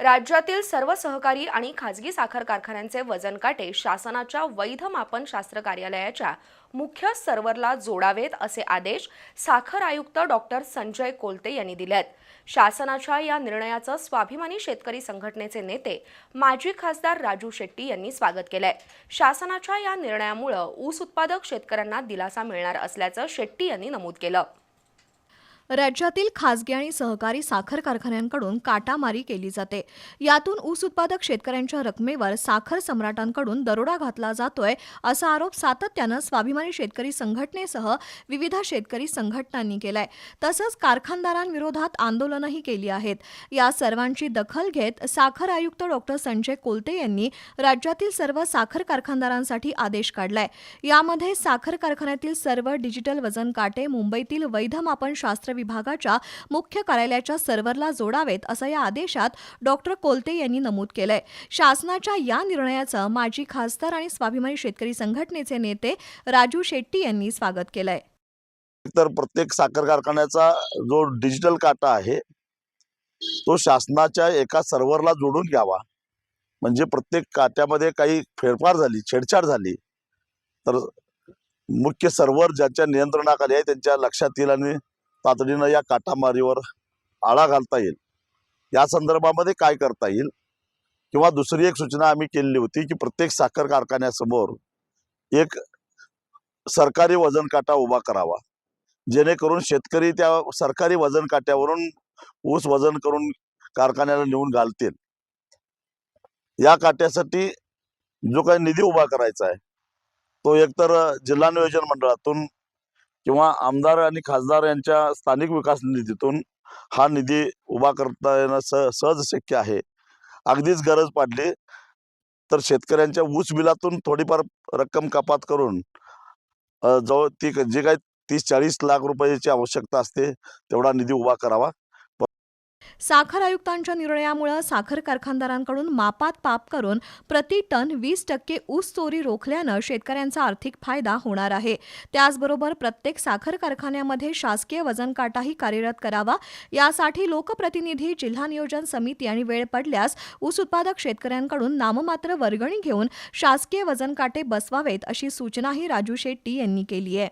राज्यातील सर्व सहकारी आणि खाजगी साखर कारखान्यांचे वजन काटे शासनाच्या वैध मापनशास्त्र कार्यालयाच्या मुख्य सर्व्हरला जोडावेत असे आदेश साखर आयुक्त डॉक्टर संजय कोलते यांनी दिलेत। शासनाच्या या निर्णयाचं स्वाभिमानी शेतकरी संघटनेचे नेते माजी खासदार राजू शेट्टी यांनी स्वागत केलंय। शासनाच्या या निर्णयामुळे ऊस उत्पादक शेतकऱ्यांना दिलासा मिळणार असल्याचं शेट्टी यांनी नमूद केलं। राज्यातील खासगी आणि सहकारी साखर कारखान्यांकडून काटामारी केली जाते। यातून ऊस उत्पादक शेतकऱ्यांच्या रकमेवर साखर सम्राटांकडून दरोडा घातला जातोय असा आरोप सातत्यानं स्वाभिमानी शेतकरी संघटनेसह विविध शेतकरी संघटनांनी केलाय। तसंच कारखानदारांविरोधात आंदोलनही केली आहेत। या सर्वांची दखल घेत साखर आयुक्त डॉक्टर संजय कोलते यांनी राज्यातील सर्व साखर कारखानदारांसाठी आदेश काढलाय। यामध्ये साखर कारखान्यातील सर्व डिजिटल वजन काटे मुंबईतील वैध मापनशास्त्र विभागाच्या मुख्य कार्यालयाच्या सर्व्हरला जोडावेत असं या आदेशात डॉक्टर कोलते यांनी नमूद केलंय। शासनाच्या या निर्णयाचं माजी खासदार आणि स्वाभिमानी शेतकरी संघटनेचे नेते राजू शेट्टी यांनी स्वागत केलंय। तर प्रत्येक साखर कारखान्याचा जो डिजिटल काटा आहे तो शासनाच्या एका सर्व्हरला जोडून घ्यावा, म्हणजे प्रत्येक काट्यामध्ये काही फेरफार झाली, छेडछाड झाली तर मुख्य सर्व्हर ज्याच्या नियंत्रणाखाली आहे त्यांच्या लक्षात येईल आणि तातडीनं या काटामारीवर आळा घालता येईल। या संदर्भामध्ये काय करता येईल किंवा दुसरी एक सूचना आम्ही केलेली होती की प्रत्येक साखर कारखान्यासमोर एक सरकारी वजन काटा उभा करावा, जेणेकरून शेतकरी त्या सरकारी वजन काट्यावरून ऊस वजन करून कारखान्याला नेऊन घालतील। या काट्यासाठी जो काही निधी उभा करायचा आहे तो एकतर जिल्हा नियोजन मंडळातून किंवा आमदार आणि खासदार यांच्या स्थानिक विकास निधीतून हा निधी उभा करता येणं सहज शक्य आहे। अगदीच गरज पडली तर शेतकऱ्यांच्या ऊस बिलातून थोडीफार रक्कम कपात करून जो जे काही 30-40 लाख रुपयाची आवश्यकता असते तेवढा निधी उभा करावा। साखर आयुक्तांच्या निर्णयामुळे साखर कारखानदारांकडून मापात पाप करून प्रति टन 20% ऊस चोरी रोखल्यानं शेतकऱ्यांचा आर्थिक फायदा होणार आहे। त्याचबरोबर प्रत्येक साखर कारखान्यामध्ये शासकीय वजन काटाही कार्यरत करावा। यासाठी लोकप्रतिनिधी, जिल्हा नियोजन समिती आणि वेळ पडल्यास ऊस उत्पादक शेतकऱ्यांकडून नाममात्र वर्गणी घेऊन शासकीय वजन काटे बसवावेत अशी सूचनाही राजू शेट्टी यांनी केली आहे।